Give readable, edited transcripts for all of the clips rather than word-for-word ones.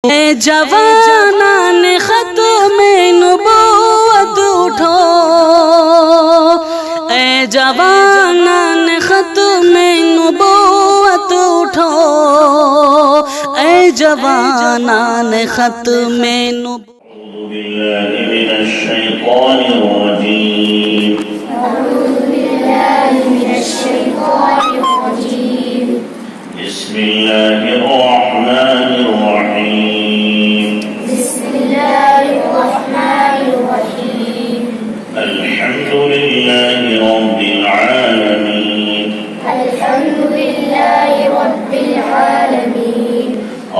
ए जवानान ख़त्म नबूवत उठो, ए जवानान ख़त्म नबूवत उठो, ए जवानान ख़त्म नबूवत। أعوذ بالله من الشيطان الرجيم. أعوذ بالله من الشيطان الرجيم. بسم الله الرحمن الرحيم. بسم الله الرحمن الرحيم. الحمد لله رب العالمين. الحمد لله رب العالمين.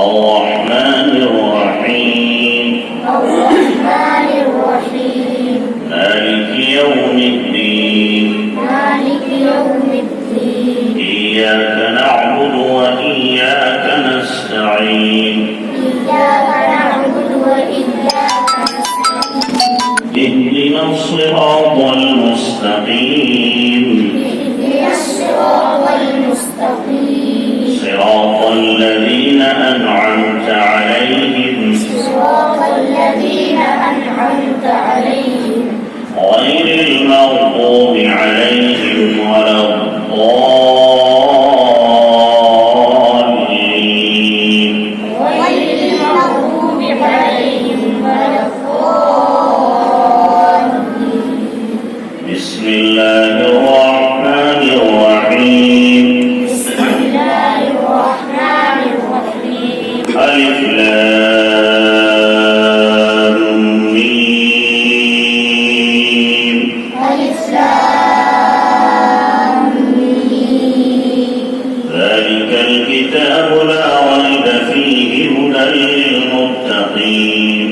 الرحمن الرحيم. الرحمن الرحيم. مالك يوم الدين. مالك يوم الدين. إياك نعبد وإياك نستعين. إياك نعبد وإياك نستعين. اهدنا الصراط المستقيم. اهدنا الصراط المستقيم. صراط الذين أنعمت عليهم. صراط الذين أنعمت عليهم. غير المغضوب عليهم ولا الضالين. غير المغضوب عليهم ولا الضالين. بسم الله الرحمن الرحيم. بسم الله الرحمن الرحيم. ألف لام ميم. ألف لام ميم. ذلك الكتاب لا ريب فيه هدى للمتقين.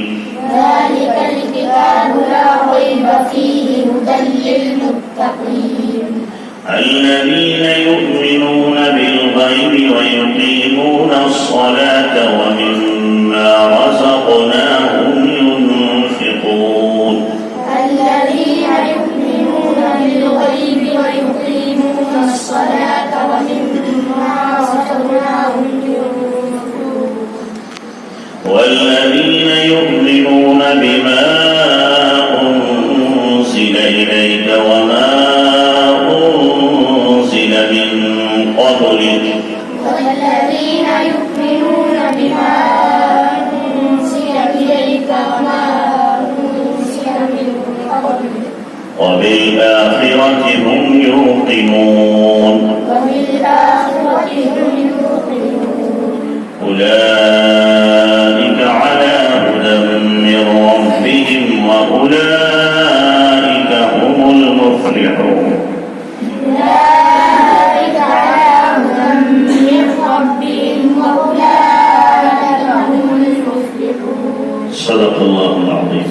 ذلك الكتاب لا ريب فيه هدى للمتقين. الذين يؤمنون بالغيب ويقيمون الصلاة ومما رزقناهم ينفقون. الذين يؤمنون بالغيب ويقيمون الصلاة ومما رزقناهم ينفقون. والذين يؤمنون بما أنزل إليك وما أنزل من قبلك. والذين يؤمنون بما أنزل إليك وما أنزل من قبلك. وبالآخرة هم يوقنون. وبالآخرة هم يوقنون. أولئك على هدى من ربهم وأولئك هم المفلحون. أولئك على هدى من ربهم وأولئك هم المفلحون. صدق الله العظيم.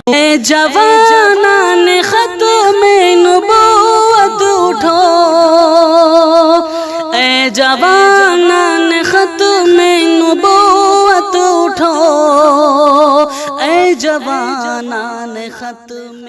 ए जवानान ख़त्म नबूवत उठो, ए जवानान ख़त्म नबूवत उठो, ए जवानान ख़त्म